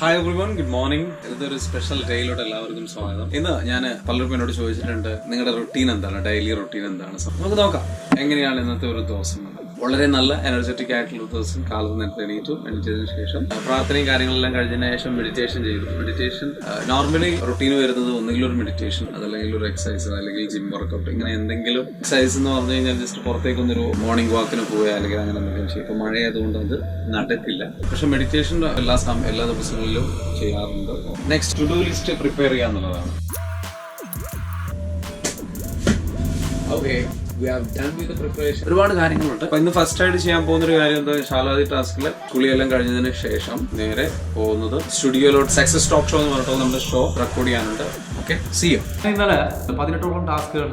Hi everyone, good morning. ഇതൊരു special ഡേയിലോട്ട് എല്ലാവർക്കും സ്വാഗതം. ഇന്ന് ഞാൻ പലർക്കും എന്നോട് ചോദിച്ചിട്ടുണ്ട്, നിങ്ങളുടെ റുട്ടീൻ എന്താണ്, ഡെയിലി റുട്ടീൻ എന്താണ്. നമുക്ക് നോക്കാം എങ്ങനെയാണ് ഇന്നത്തെ ഒരു ദിവസം. വളരെ നല്ല എനർജറ്റിക് ആയിട്ടുള്ള ദിവസം. കാലത്ത് നേരത്തെ എണീറ്റു, എണീറ്റതിനു ശേഷം പ്രാർത്ഥനയും കാര്യങ്ങളെല്ലാം കഴിഞ്ഞതിന് ശേഷം മെഡിറ്റേഷൻ ചെയ്തു. മെഡിറ്റേഷൻ നോർമലി റുട്ടീൻ വരുന്നത് ഒന്നുകിൽ ഒരു മെഡിറ്റേഷൻ, അതല്ലെങ്കിൽ ഒരു എക്സസൈസ്, അല്ലെങ്കിൽ ജിം വർക്കൗട്ട്, ഇങ്ങനെ എന്തെങ്കിലും. എക്സസൈസ് എന്ന് പറഞ്ഞു കഴിഞ്ഞാൽ ജസ്റ്റ് പുറത്തേക്കൊന്നൊരു മോർണിംഗ് വാക്കിന് പോവുക അല്ലെങ്കിൽ അങ്ങനെ എന്തെങ്കിലും ചെയ്യും. ഇപ്പൊ മഴയായതുകൊണ്ട് അത് നടക്കില്ല. പക്ഷെ മെഡിറ്റേഷൻ എല്ലാ ദിവസങ്ങളിലും ചെയ്യാറുണ്ട്. Next to do list prepare ചെയ്യുക എന്നുള്ളതാണ്. ഓക്കെ, ഒരുപാട് കാര്യങ്ങളുണ്ട്. അപ്പൊ ഇന്ന് ഫസ്റ്റ് ആയിട്ട് ചെയ്യാൻ പോകുന്ന ഒരു കാര്യം എന്താ, ശാലാദി ടാസ്കില് കുളിയെല്ലാം കഴിഞ്ഞതിന് ശേഷം നേരെ പോകുന്നത് സ്റ്റുഡിയോയിലോട്ട്. സക്സസ് ടോക്ക് ഷോ എന്ന് പറഞ്ഞിട്ട് നമ്മുടെ ഷോ റെക്കോർഡ് ചെയ്യാനുണ്ട്. Okay, see you. ഇന്നലെ 18ഓളം ടാസ്കുകൾ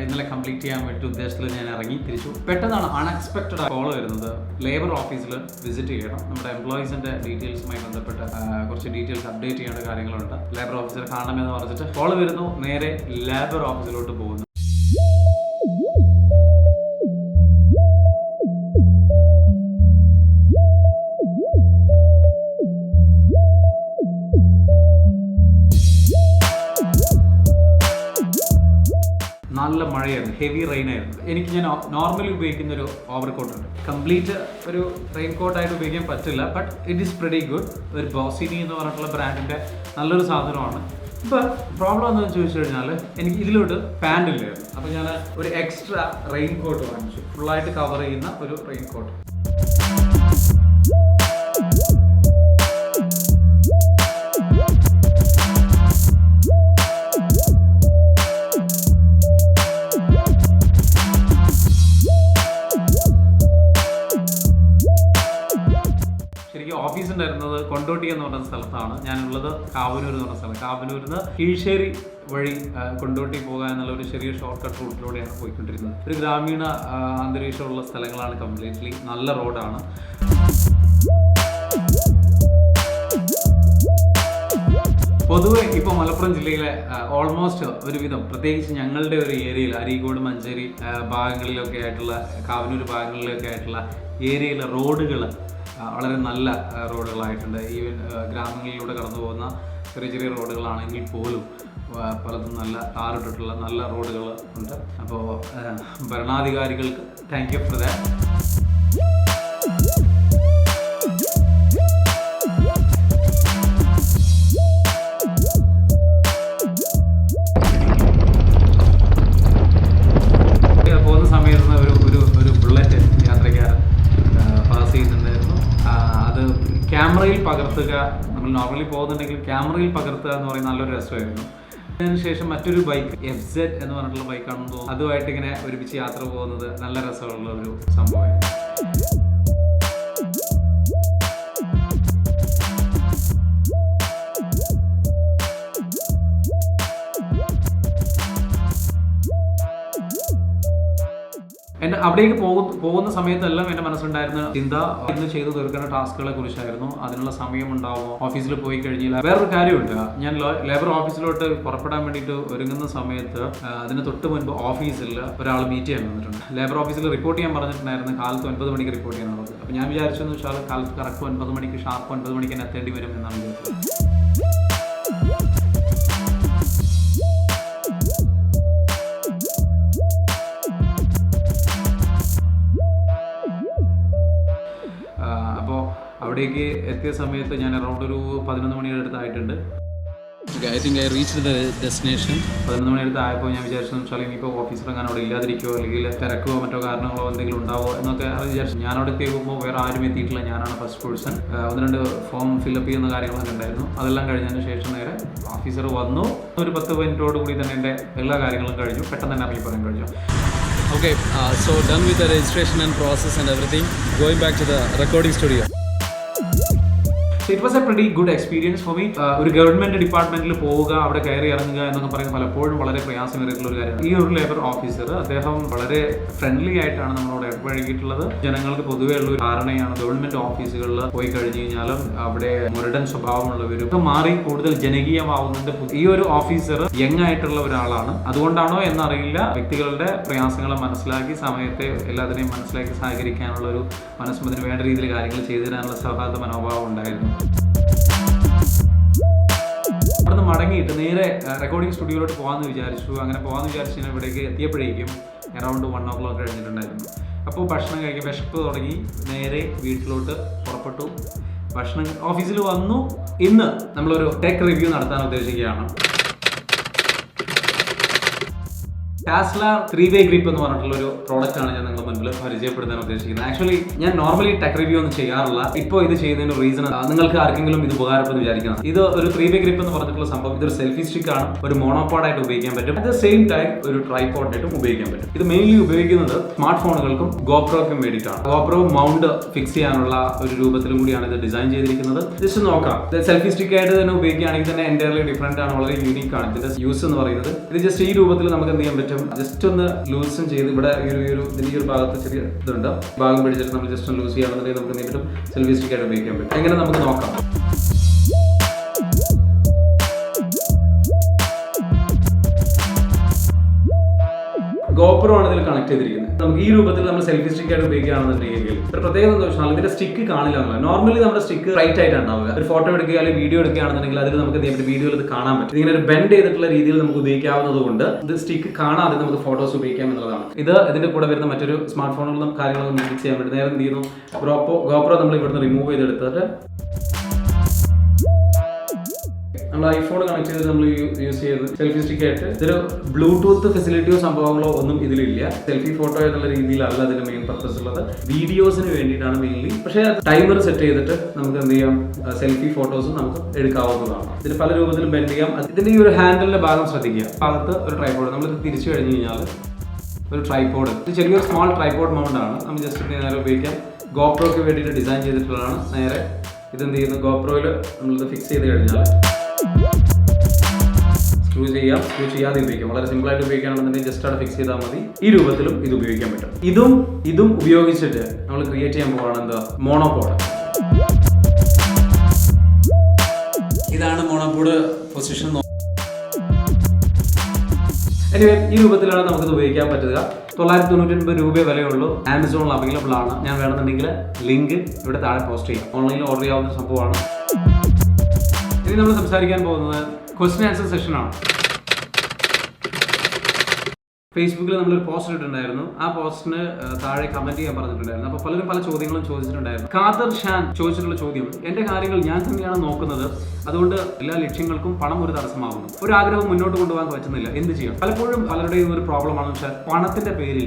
ഇന്നലെ കംപ്ലീറ്റ് ചെയ്യാൻ വേണ്ടി ഉദ്ദേശത്തിൽ ഞാൻ ഇറങ്ങി തിരിച്ചു. പെട്ടെന്നാണ് അൺഎക്സ്പെക്റ്റഡ് കോൾ വരുന്നത്. ലേബർ ഓഫീസിൽ വിസിറ്റ് ചെയ്യണം. നമ്മുടെ എംപ്ലോയീസിന്റെ ഡീറ്റെയിൽസുമായി ബന്ധപ്പെട്ട് കുറച്ച് ഡീറ്റെയിൽസ് അപ്ഡേറ്റ് ചെയ്യേണ്ട കാര്യങ്ങളുണ്ട്. ലേബർ ഓഫീസർ കാണണമെന്ന് പറഞ്ഞിട്ട് കോൾ വരുന്നു. നേരെ ലേബർ ഓഫീസിലോട്ട് പോകുന്നു. നല്ല മഴയായിരുന്നു, ഹെവി റെയിൻ ആയിരുന്നു. എനിക്ക് ഞാൻ നോർമലി ഉപയോഗിക്കുന്ന ഒരു ഓവർകോട്ട് ഉണ്ട്. കംപ്ലീറ്റ് ഒരു റെയിൻ കോട്ടായിട്ട് ഉപയോഗിക്കാൻ പറ്റില്ല, but it is pretty good. ഒരു ബോസിനി എന്ന് പറഞ്ഞിട്ടുള്ള ബ്രാൻഡിൻ്റെ നല്ലൊരു സാധനമാണ്. ഇപ്പോൾ പ്രോബ്ലം എന്താണെന്ന് ചോദിച്ചു കഴിഞ്ഞാൽ, എനിക്ക് ഇതിലോട്ട് പാൻ്റ് ഇല്ലായിരുന്നു. അപ്പോൾ ഞാൻ ഒരു എക്സ്ട്രാ റെയിൻ കോട്ട് വാങ്ങിച്ചു. ഫുള്ളായിട്ട് കവർ ചെയ്യുന്ന ഒരു റെയിൻ കോട്ട്. ഓഫീസ് ഉണ്ടായിരുന്നത് കൊണ്ടോട്ടി എന്ന് പറഞ്ഞ സ്ഥലത്താണ്. ഞാനുള്ളത് കാവനൂർ എന്ന് പറഞ്ഞ സ്ഥലം. കാവനൂരിൽ നിന്ന് കീഴ്ശ്ശേരി വഴി കൊണ്ടോട്ടി പോകുക എന്നുള്ള ഒരു ചെറിയ ഷോർട്ട് കട്ട് റൂട്ടിലൂടെയാണ് പോയിക്കൊണ്ടിരുന്നത്. ഒരു ഗ്രാമീണ അന്തരീക്ഷമുള്ള സ്ഥലങ്ങളാണ്. കംപ്ലീറ്റ്ലി നല്ല റോഡാണ്. പൊതുവെ ഇപ്പോൾ മലപ്പുറം ജില്ലയിലെ ഓൾമോസ്റ്റ് ഒരുവിധം, പ്രത്യേകിച്ച് ഞങ്ങളുടെ ഒരു ഏരിയയിൽ അരീക്കോട്, മഞ്ചേരി ഭാഗങ്ങളിലൊക്കെ ആയിട്ടുള്ള, കാവനൂർ ഭാഗങ്ങളിലൊക്കെ ആയിട്ടുള്ള ഏരിയയിലെ റോഡുകൾ വളരെ നല്ല റോഡുകളായിട്ടുണ്ട്. ഈവൻ ഗ്രാമങ്ങളിലൂടെ കടന്നു പോകുന്ന ചെറിയ ചെറിയ റോഡുകളാണെങ്കിൽ പോലും പലതും നല്ല ടാറിട്ടിട്ടുള്ള നല്ല റോഡുകൾ ഉണ്ട്. അപ്പോൾ ഭരണാധികാരികൾക്ക് താങ്ക് യു ഫോർ ദാറ്റ്. പോകുന്ന സമയത്ത് ഒരു ബുള്ളറ്റ് യാത്രക്കാരൻ പാസ് ചെയ്യുന്നുണ്ടായിരുന്നു. അത് ക്യാമറയിൽ പകർത്തുക, നമ്മൾ നോർമലി പോകുന്നുണ്ടെങ്കിൽ ക്യാമറയിൽ പകർത്തുക എന്ന് പറയുന്ന നല്ലൊരു രസമായിരുന്നു. അതിനുശേഷം മറ്റൊരു ബൈക്ക്, FZ എന്ന് പറഞ്ഞിട്ടുള്ള ബൈക്കാണെന്ന് തോന്നുന്നു, അതുമായിട്ട് ഇങ്ങനെ ഒരുമിച്ച് യാത്ര പോകുന്നത് നല്ല രസമുള്ള ഒരു സംഭവമായിരുന്നു. എൻ്റെ അവിടേക്ക് പോകുന്ന സമയത്തെല്ലാം എൻ്റെ മനസ്സിലുണ്ടായിരുന്ന ചിന്ത ഇന്ന് ചെയ്തു തീർക്കേണ്ട ടാസ്കുകളെ കുറിച്ചായിരുന്നു. അതിനുള്ള സമയം ഉണ്ടാവുമോ, ഓഫീസിൽ പോയി കഴിഞ്ഞാൽ. വേറൊരു കാര്യമുണ്ട്, ഞാൻ ലേബർ ഓഫീസിലോട്ട് പുറപ്പെടാൻ വേണ്ടിയിട്ട് ഒരുങ്ങുന്ന സമയത്ത് അതിന് തൊട്ട് മുൻപ് ഓഫീസിൽ ഒരാൾ മീറ്റ് ചെയ്യാൻ വന്നിട്ടുണ്ട്. ലേബർ ഓഫീസിൽ റിപ്പോർട്ട് ചെയ്യാൻ പറഞ്ഞിട്ടുണ്ടായിരുന്നു കാലത്ത് 9 മണിക്ക് റിപ്പോർട്ട് ചെയ്യാനുള്ളത്. അപ്പോൾ ഞാൻ വിചാരിച്ചെന്ന് വെച്ചാൽ കാലത്ത് കറക്റ്റ് 9 മണിക്ക് ഷാർപ്പ് 9 മണിക്ക് തന്നെ എത്തേണ്ടി വരും എന്നാണ് വിചാരിച്ചത്. അപ്പോൾ അവിടേക്ക് എത്തിയ സമയത്ത് ഞാൻ അറൗണ്ട് ഒരു 11 മണിയുടെ അടുത്തായിട്ടുണ്ട്. I think I reached the destination. 11 മണി അടുത്തായപ്പോൾ ഞാൻ വിചാരിച്ചെന്ന് വെച്ചാൽ ഇനിയിപ്പോൾ ഓഫീസിലെങ്ങാനും അവിടെ ഇല്ലാതിരിക്കുമോ, അല്ലെങ്കിൽ തിരക്കോ മറ്റോ കാരണങ്ങളോ എന്തെങ്കിലും ഉണ്ടാവോ എന്നൊക്കെ വിചാരിച്ചു. ഞാൻ അവിടെ എത്തിയപ്പോൾ വേറെ ആരും എത്തിയിട്ടില്ല. ഞാനാണ് ഫസ്റ്റ് പേഴ്സൺ. 1-2 ഫോം ഫില്ലപ്പ് ചെയ്യുന്ന കാര്യങ്ങളൊക്കെ ഉണ്ടായിരുന്നു. അതെല്ലാം കഴിഞ്ഞതിന് ശേഷം നേരെ ഓഫീസർ വന്നു. ഒരു 10 മിനിറ്റോട് കൂടി തന്നെ എൻ്റെ എല്ലാ കാര്യങ്ങളും കഴിഞ്ഞു. പെട്ടെന്ന് തന്നെ അറിയി പറയാൻ കഴിഞ്ഞു. Okay, so done with the registration and process and everything. Going back to the recording studio. So it was a pretty good experience for me. ഒരു ഗവൺമെന്റ് ഡിപ്പാർട്ട്മെന്റിൽ പോവുക, അവിടെ കയറി ഇറങ്ങുക എന്നൊക്കെ പറയുന്നത് പലപ്പോഴും വളരെ പ്രയാസമേറിയിട്ടുള്ള ഒരു കാര്യമാണ്. ഈ ഒരു ലേബർ ഓഫീസർ അദ്ദേഹം വളരെ ഫ്രണ്ട്ലി ആയിട്ടാണ് നമ്മളോട് ഇടപഴകിയിട്ടുള്ളത്. ജനങ്ങൾക്ക് പൊതുവേ ഉള്ള ഒരു ധാരണയാണ് ഗവൺമെന്റ് ഓഫീസുകളിൽ പോയി കഴിഞ്ഞു കഴിഞ്ഞാലും അവിടെ മുരടൻ സ്വഭാവമുള്ളവരും ഒക്കെ മാറി കൂടുതൽ ജനകീയമാവുന്നതിന്റെ ഈ ഒരു ഓഫീസർ യങ് ആയിട്ടുള്ള ഒരാളാണ്. അതുകൊണ്ടാണോ എന്നറിയില്ല, വ്യക്തികളുടെ പ്രയാസങ്ങളെ മനസ്സിലാക്കി സമയത്തെ എല്ലാത്തിനെയും മനസ്സിലാക്കി സഹകരിക്കാനുള്ള ഒരു മനസ്സും അതിന് വേണ്ട രീതിയിൽ കാര്യങ്ങൾ ചെയ്തു തരാനുള്ള സൗഹാർദ്ദ മനോഭാവം ഉണ്ടായിരുന്നു. അവിടെ നിന്ന് മടങ്ങിയിട്ട് നേരെ റെക്കോർഡിംഗ് സ്റ്റുഡിയോയിലോട്ട് പോകാമെന്ന് വിചാരിച്ചു. അങ്ങനെ പോകാമെന്ന് വിചാരിച്ച് ഞാൻ ഇവിടേക്ക് എത്തിയപ്പോഴേക്കും അറൗണ്ട് 1 o'clock കഴിഞ്ഞിട്ടുണ്ടായിരുന്നു. അപ്പോൾ ഭക്ഷണം കഴിക്കാൻ വിശപ്പ് തുടങ്ങി. നേരെ വീട്ടിലോട്ട് പുറപ്പെട്ടു. ഭക്ഷണം ഓഫീസിൽ വന്നു. ഇന്ന് നമ്മളൊരു ടെക് റിവ്യൂ നടത്താൻ ഉദ്ദേശിക്കുകയാണ്. ടാസ്ല 3-way ഗ്രിപ്പ് എന്ന് പറഞ്ഞിട്ടുള്ള ഒരു പ്രോഡക്റ്റ് ആണ് ഞാൻ നിങ്ങളുടെ മുൻപിൽ പരിചയപ്പെടുത്താൻ ഉദ്ദേശിക്കുന്നത്. ആക്ച്വലി ഞാൻ നോർമലി ടെക് റിവ്യൂ ഒന്നും ചെയ്യാറില്ല. ഇപ്പോൾ ഇത് ചെയ്യുന്നതിന്റെ റീസൺ നിങ്ങൾക്ക് ആർക്കെങ്കിലും ഇത് ഉപകാരപ്പെടുന്നു വിചാരിക്കണം. ഇത് ഒരു 3-way ഗ്രിപ്പ് എന്ന് പറഞ്ഞിട്ടുള്ള സംഭവം ഇതൊരു സെൽഫി സ്റ്റിക്ക് ആണ്. ഒരു മോണോപോഡായിട്ട് ഉപയോഗിക്കാൻ പറ്റും. അറ്റ് ദ സെയിം ടൈം ഒരു ട്രൈപോഡായിട്ടും ഉപയോഗിക്കാൻ പറ്റും. ഇത് മെയിൻലി ഉപയോഗിക്കുന്നത് സ്മാർട്ട് ഫോണുകൾക്കും ഗോപ്രോയ്ക്കും വേണ്ടിയിട്ടാണ്. ഗോപ്രോ മൗണ്ട് ഫിക്സ് ചെയ്യാനുള്ള ഒരു രൂപത്തിലും കൂടിയാണ് ഇത് ഡിസൈൻ ചെയ്തിരിക്കുന്നത്. ജസ്റ്റ് നോക്കാം. സെൽഫി സ്റ്റിക്ക് ആയിട്ട് തന്നെ ഉപയോഗിക്കുകയാണെങ്കിൽ തന്നെ എൻറ്റയർലി ഡിഫറെന്റ് ആണ്. വളരെ യൂണിക് ആണ് ഇതിന്റെ യൂസ് എന്ന് പറയുന്നത്. ഇത് ജസ്റ്റ് ഈ രൂപത്തിൽ നമുക്ക് എന്ത് ചെയ്യാൻ പറ്റും, ജസ്റ്റ് ഒന്ന് ലൂസും ചെയ്ത് ഇവിടെ ഇതിന്റെ ഈ ഒരു ഭാഗത്ത് ചെറിയ ഇതുണ്ട്, ഭാഗം പിടിച്ചിട്ട് നമ്മൾ ജസ്റ്റ് ഒന്ന് ലൂസ് ചെയ്യുകയാണെന്നുണ്ടെങ്കിൽ നമുക്ക് എന്തെങ്കിലും സെൽഫി സ്റ്റിക്ക് ആയിട്ട് ഉപയോഗിക്കാൻ പറ്റും. എങ്ങനെ നമുക്ക് നോക്കാം. ഗോപ്രോ ആണ് ഇതിൽ കണക്ട് ചെയ്തിരിക്കുന്നത്. നമുക്ക് ഈ രൂപത്തിൽ നമ്മൾ സെൽഫി സ്റ്റിക്ക് ആയിട്ട് ഉപയോഗിക്കുകയാണെന്നുണ്ടെങ്കിൽ ഒരു പ്രത്യേകത എന്താ വെച്ചാൽ ഇതിന്റെ സ്റ്റിക്ക് കാണില്ല എന്നല്ല. നോർമലി നമ്മുടെ സ്റ്റിക്ക് റൈറ്റ് ആയിട്ട് ഉണ്ടാവുക. ഒരു ഫോട്ടോ എടുക്കുക അല്ലെങ്കിൽ വീഡിയോ എടുക്കുകയാണെന്നുണ്ടെങ്കിൽ അതിൽ നമുക്ക് വീഡിയോയിൽ ഇത് കാണാൻ പറ്റും. ഇങ്ങനെ ഒരു ബെൻഡ് ചെയ്തിട്ടുള്ള രീതിയിൽ നമുക്ക് ഉപയോഗിക്കാവുന്നത് കൊണ്ട് ഇത് സ്റ്റിക്ക് കാണാതെ നമുക്ക് ഫോട്ടോസ് ഉപയോഗിക്കാം എന്നുള്ളതാണ്. ഇതിന്റെ കൂടെ വരുന്ന മറ്റൊരു സ്മാർട്ട് ഫോണുകളും കാര്യങ്ങളൊന്നും മിക്സ് ചെയ്യാൻ പറ്റും. നേരെ എന്ത് ചെയ്യുന്നു, ഗോപ്രോ നമ്മൾ ഇവിടുന്ന് റിമൂവ് ചെയ്തെടുത്തിട്ട് നമ്മൾ ഐഫോൺ കണക്ട് ചെയ്ത് നമ്മൾ യൂസ് ചെയ്ത് സെൽഫി സ്റ്റിക്ക് ആയിട്ട് ഇതൊരു ബ്ലൂടൂത്ത് ഫെസിലിറ്റിയോ സംഭവങ്ങളോ ഒന്നും ഇതിലില്ല. സെൽഫി ഫോട്ടോ എന്നുള്ള രീതിയിലല്ല ഇതിന്റെ മെയിൻ പർപ്പസ് ഉള്ളത്. വീഡിയോസിന് വേണ്ടിയിട്ടാണ് മെയിൻലി. പക്ഷേ ടൈമർ സെറ്റ് ചെയ്തിട്ട് നമുക്ക് എന്ത് ചെയ്യാം, സെൽഫി ഫോട്ടോസും നമുക്ക് എടുക്കാവുന്നതാണ്. ഇതിന് പല രൂപത്തിലും ബെൻഡ് ചെയ്യാം. ഇതിന്റെ ഈ ഒരു ഹാൻഡിലിന്റെ ഭാഗം ശ്രദ്ധിക്കുക. ഭാഗത്ത് ഒരു ട്രൈപോഡ്, നമ്മളിത് തിരിച്ചു കഴിഞ്ഞ് കഴിഞ്ഞാൽ ഒരു ട്രൈപോഡ്, ഇത് ചെറിയൊരു സ്മോൾ ട്രൈപോഡ് മൗണ്ട് ആണ്. നമ്മൾ ജസ്റ്റ് നേരെ ഉപയോഗിക്കാം. ഗോപ്രോയ്ക്ക് വേണ്ടിയിട്ട് ഡിസൈൻ ചെയ്തിട്ടുള്ളതാണ്. നേരെ ഇതെന്ത് ചെയ്യുന്നു, ഗോപ്രോയിൽ നമ്മളിത് ഫിക്സ് ചെയ്ത് കഴിഞ്ഞാൽ സ്ക്രൂ ചെയ്യാം. സ്ക്രൂ ചെയ്യാതെ ഉപയോഗിക്കാം. വളരെ സിമ്പിൾ ആയിട്ട് ഉപയോഗിക്കുകയാണെന്നുണ്ടെങ്കിൽ ജസ്റ്റ് അവിടെ ഫിക്സ് ചെയ്താൽ മതി. ഈ രൂപത്തിലും ഇത് ഉപയോഗിക്കാൻ പറ്റും. ഇതും ഉപയോഗിച്ചിട്ട് നമ്മൾ ക്രിയേറ്റ് ചെയ്യാൻ പോവാണ് എന്താ, മോണോപോഡ്. ഇതാണ് മോണോപോഡ് പൊസിഷൻ. എനിവേ ഈ രൂപത്തിലാണ് നമുക്കിത് ഉപയോഗിക്കാൻ പറ്റുക. 999 രൂപ വിലയുള്ളൂ. ആമസോണിൽ അവൈലബിൾ ആണ്. ഞാൻ വേണമെന്നുണ്ടെങ്കിൽ ലിങ്ക് ഇവിടെ താഴെ പോസ്റ്റ് ചെയ്യാം. ഓൺലൈനിൽ ഓർഡർ ചെയ്യാവുന്ന സംഭവമാണ്. ഇനി നമ്മൾ സംസാരിക്കാൻ പോകുന്നത് ക്വസ്റ്റ്യൻ ആൻസർ സെഷനാണ്. ഫേസ്ബുക്കിൽ നമ്മളൊരു പോസ്റ്റ് ഇട്ടിട്ടുണ്ടായിരുന്നു. ആ പോസ്റ്റിന് താഴെ കമന്റ് ചെയ്യാൻ പറഞ്ഞിട്ടുണ്ടായിരുന്നു. അപ്പോൾ പലരും പല ചോദ്യങ്ങളും ചോദിച്ചിട്ടുണ്ടായിരുന്നു. ഖാദർ ഷാൻ ചോദിച്ചിട്ടുള്ള ചോദ്യം, എന്റെ കാര്യങ്ങൾ ഞാൻ തന്നെയാണ് നോക്കുന്നത്, അതുകൊണ്ട് എല്ലാ ലക്ഷ്യങ്ങൾക്കും പണം ഒരു തടസ്സമാകുന്നു. ഒരു ആഗ്രഹം മുന്നോട്ട് കൊണ്ടുപോകാൻ പറ്റുന്നില്ല, എന്ത് ചെയ്യണം? പലപ്പോഴും പലരുടെയും ഒരു പ്രോബ്ലം ആണെന്ന് വെച്ചാൽ പണത്തിന്റെ പേരിൽ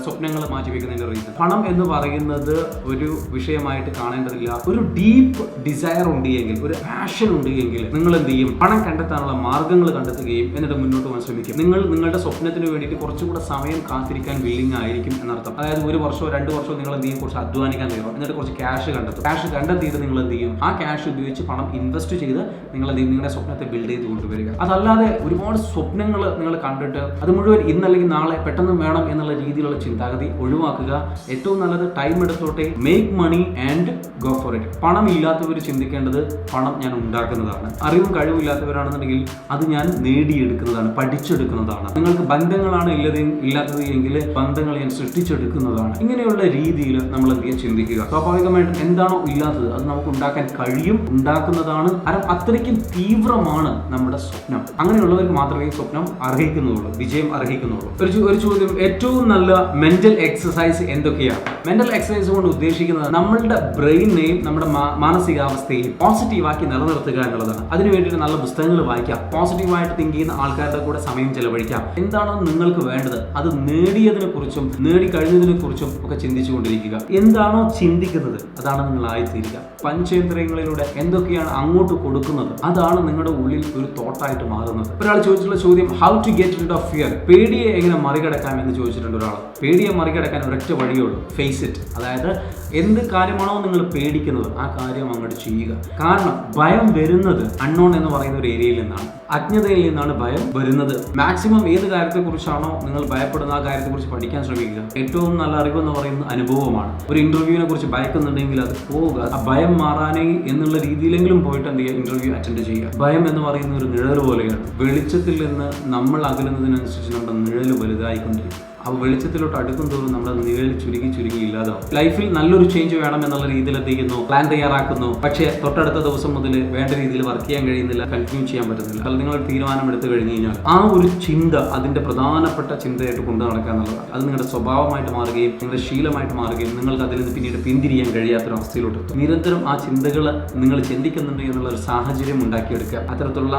സ്വപ്നങ്ങൾ മാറ്റിവെക്കുന്നതിന്റെ റീസൺ. പണം എന്ന് പറയുന്നത് ഒരു വിഷയമായിട്ട് കാണേണ്ടതില്ല. ഒരു ഡീപ്പ് ഡിസയർ ഉണ്ട് എങ്കിൽ, ഒരു പാഷൻ ഉണ്ട് എങ്കിൽ നിങ്ങൾ എന്ത് ചെയ്യും, പണം കണ്ടെത്താനുള്ള മാർഗങ്ങൾ കണ്ടെത്തുകയും എന്നിട്ട് മുന്നോട്ട് പോകാൻ ശ്രമിക്കും. നിങ്ങൾ നിങ്ങളുടെ സ്വപ്നത്തിന് വേണ്ടിയിട്ട് കുറച്ചുകൂടെ സമയം കാത്തിരിക്കാൻ വില്ലിങ് ആയിരിക്കും എന്നർത്ഥം. അതായത് 1 വർഷമോ 2 വർഷമോ നിങ്ങൾ എന്ത് ചെയ്യും, കുറച്ച് അധ്വാനിക്കാൻ കഴിയും. എന്നിട്ട് കുറച്ച് ക്യാഷ് കണ്ടെത്തും. ക്യാഷ് കണ്ടെത്തിയിട്ട് നിങ്ങൾ എന്ത് ചെയ്യും, ആ ക്യാഷ് ഉപയോഗിച്ച് പണം ഇൻവെസ്റ്റ് ചെയ്ത് നിങ്ങൾ നിങ്ങളുടെ സ്വപ്നത്തെ ബിൽഡ് ചെയ്ത് കൊണ്ടുവരിക. അതല്ലാതെ ഒരുപാട് സ്വപ്നങ്ങൾ നിങ്ങൾ കണ്ടിട്ട് അത് മുഴുവൻ ഇന്നല്ലെങ്കിൽ നാളെ പെട്ടെന്ന് വേണം എന്നുള്ള രീതിയിലുള്ള ചിന്താഗതി ഒഴിവാക്കുക. ഏറ്റവും നല്ലത് ടൈം എടുത്തോട്ടെ, make money and go for it. പണം ഇല്ലാത്തവർ ചിന്തിക്കേണ്ടത് പണം ഞാൻ ഉണ്ടാക്കുന്നതാണ്. അറിവും കഴിവും ഇല്ലാത്തവരാണെന്നുണ്ടെങ്കിൽ അത് ഞാൻ നേടിയെടുക്കുന്നതാണ്, പഠിച്ചെടുക്കുന്നതാണ്. നിങ്ങൾക്ക് ബന്ധങ്ങളാണ് ഇല്ലാത്തത് എങ്കിൽ ബന്ധങ്ങൾ ഞാൻ സൃഷ്ടിച്ചെടുക്കുന്നതാണ്. ഇങ്ങനെയുള്ള രീതിയിൽ നമ്മൾ എന്ത് ചെയ്യാൻ ചിന്തിക്കുക. സ്വാഭാവികമായിട്ടും എന്താണോ ഇല്ലാത്തത് അത് നമുക്ക് ഉണ്ടാക്കാൻ കഴിയും, ഉണ്ടാക്കുന്നതാണ്. അത്രയ്ക്കും തീവ്രമാണ് നമ്മുടെ സ്വപ്നം. അങ്ങനെയുള്ളവർക്ക് മാത്രമേ സ്വപ്നം അർഹിക്കുന്നുള്ളൂ, വിജയം അർഹിക്കുന്നുള്ളൂ. ഒരു ചോദ്യം, ഏറ്റവും നല്ല മെന്റൽ എക്സസൈസ് എന്തൊക്കെയാണ്? മെന്റൽ എക്സസൈസ് കൊണ്ട് ഉദ്ദേശിക്കുന്നത് നമ്മളുടെ ബ്രെയിനെയും നമ്മുടെ മാനസികാവസ്ഥയും പോസിറ്റീവാക്കി നിലനിർത്തുക എന്നുള്ളതാണ്. അതിനു വേണ്ടിയിട്ട് നല്ല പുസ്തകങ്ങൾ വായിക്കാം, പോസിറ്റീവായിട്ട് തിങ്ക് ചെയ്യുന്ന ആൾക്കാരുടെ കൂടെ സമയം ചെലവഴിക്കാം. എന്താണോ നിങ്ങൾക്ക് വേണ്ടത് അത് നേടിയതിനെ കുറിച്ചും നേടിക്കഴിഞ്ഞതിനെ കുറിച്ചും ഒക്കെ ചിന്തിച്ചുകൊണ്ടിരിക്കുക. എന്താണോ ചിന്തിക്കുന്നത് അതാണ് നിങ്ങൾ ആയിത്തീരുക. പഞ്ചേന്ദ്രിയങ്ങളിലൂടെ എന്തൊക്കെയാണ് അങ്ങോട്ട് കൊടുക്കുന്നത് അതാണ് നിങ്ങളുടെ ഉള്ളിൽ ഒരു തോട്ടായിട്ട് മാറുന്നത്. ഒരാൾ ചോദിച്ചിട്ടുള്ള ചോദ്യം, how to get rid of fear? പേടിയെ എങ്ങനെ മറികടക്കാം എന്ന് ചോദിച്ചിട്ടുണ്ട് ഒരാൾ. പേടിയെ മറികടക്കാൻ ഒരൊറ്റ വഴിയുള്ളൂ, ഫേസ് ഇറ്റ്. അതായത് എന്ത് കാര്യമാണോ നിങ്ങൾ പേടിക്കുന്നത് ആ കാര്യം അങ്ങോട്ട് ചെയ്യുക. കാരണം ഭയം വരുന്നത് അൺനോൺ എന്ന് പറയുന്ന ഒരു ഏരിയയിൽ നിന്നാണ്, അജ്ഞതയിൽ നിന്നാണ് ഭയം വരുന്നത്. മാക്സിമം ഏത് കാര്യത്തെക്കുറിച്ചാണോ നിങ്ങൾ ഭയപ്പെടുന്ന ആ കാര്യത്തെക്കുറിച്ച് പഠിക്കാൻ ശ്രമിക്കുക. ഏറ്റവും നല്ല അറിവ് എന്ന് പറയുന്നത് അനുഭവമാണ്. ഒരു ഇന്റർവ്യൂവിനെ കുറിച്ച് ഭയക്കുന്നുണ്ടെങ്കിൽ അത് പോവുക. ആ ഭയം മാറാനേ എന്നുള്ള രീതിയിലെങ്കിലും പോയിട്ട് എന്ത് ചെയ്യുക, ഇന്റർവ്യൂ അറ്റൻഡ് ചെയ്യുക. ഭയം എന്ന് പറയുന്ന ഒരു നിഴൽ പോലെയാണ്. വെളിച്ചത്തിൽ നിന്ന് നമ്മൾ അകലുന്നതിനനുസരിച്ച് നമ്മുടെ നിഴൽ വലുതായിക്കൊണ്ടിരിക്കും. അപ്പോൾ വെളിച്ചത്തിലോട്ട് അടുക്കും തോറും നമ്മുടെ നിഴൽ ചുരുങ്ങി ഇല്ലാതാവും. ലൈഫിൽ നല്ലൊരു ചേഞ്ച് വേണം എന്നുള്ള രീതിയിൽ എത്തിക്കുന്നു, പ്ലാൻ തയ്യാറാക്കുന്നു, പക്ഷേ തൊട്ടടുത്ത ദിവസം മുതൽ വേണ്ട രീതിയിൽ വർക്ക് ചെയ്യാൻ കഴിയുന്നില്ല, കണ്ടിന്യൂ ചെയ്യാൻ പറ്റുന്നില്ല. അപ്പോൾ നിങ്ങൾ തീരുമാനം എടുത്തു കഴിഞ്ഞ് കഴിഞ്ഞാൽ ആ ഒരു ചിന്ത അതിന്റെ പ്രധാനപ്പെട്ട ചിന്തയായിട്ട് കൊണ്ടു നടക്കുക എന്നുള്ളതാണ്. അത് നിങ്ങളുടെ സ്വഭാവമായിട്ട് മാറുകയും നിങ്ങളുടെ ശീലമായിട്ട് മാറുകയും നിങ്ങൾക്ക് അതിൽ നിന്ന് പിന്നീട് പിന്തിരിയാൻ കഴിയാത്തൊരവസ്ഥയിലോട്ട് എത്തും. നിരന്തരം ആ ചിന്തകൾ നിങ്ങൾ ചിന്തിക്കുന്നുണ്ട് എന്നുള്ള ഒരു സാഹചര്യം ഉണ്ടാക്കിയെടുക്കുക. അത്തരത്തിലുള്ള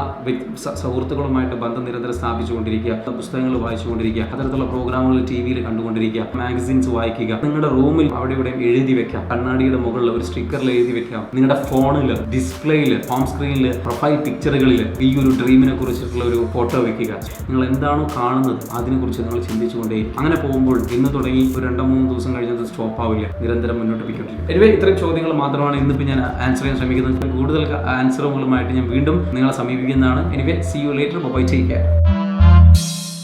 സുഹൃത്തുക്കളുമായിട്ട് ബന്ധം നിരന്തരം സ്ഥാപിച്ചുകൊണ്ടിരിക്കുക, പുസ്തകങ്ങൾ വായിച്ചുകൊണ്ടിരിക്കുക, അത്തരത്തിലുള്ള പ്രോഗ്രാമുകൾ TV-യിൽ കണ്ടുകൊണ്ടിരിക്കുക, മാഗസിൻസ് വായിക്കുക. നിങ്ങളുടെ റൂമിൽ അവിടെ ഇവിടെ എഴുതി വെക്കാം, കണ്ണാടിയുടെ മുകളിൽ ഒരു സ്റ്റിക്കറിൽ എഴുതി വെക്കാം, നിങ്ങളുടെ ഫോണിൽ ഡിസ്പ്ലേയിൽ ഹോം സ്ക്രീനിൽ പ്രൊഫൈൽ പിക്ചറുകളിൽ ഈ ഒരു ഡ്രീമിനെ കുറിച്ചിട്ടുള്ള ഒരു ഫോട്ടോ വെക്കുക. നിങ്ങൾ എന്താണോ കാണുന്നത് അതിനെക്കുറിച്ച് നിങ്ങൾ ചിന്തിച്ചുകൊണ്ടേയിരിക്കും. അങ്ങനെ പോകുമ്പോൾ ഇന്ന് തുടങ്ങി ഒരു 2-3 ദിവസം കഴിഞ്ഞത് സ്റ്റോപ്പ് ആവില്ല, നിരന്തരം മുന്നോട്ട് പോയിക്കൊണ്ടിരിക്കും. എനിവേ ഇത്രയും ചോദ്യങ്ങൾ മാത്രമാണ് ഇന്നിപ്പോൾ ഞാൻ ആൻസർ ചെയ്യാൻ ശ്രമിക്കുന്നത്. കൂടുതൽ ആൻസറുകളുമായിട്ട് ഞാൻ വീണ്ടും നിങ്ങളെ സമീപിക്കുന്നതാണ്. Anyway see you later. Bye, take care.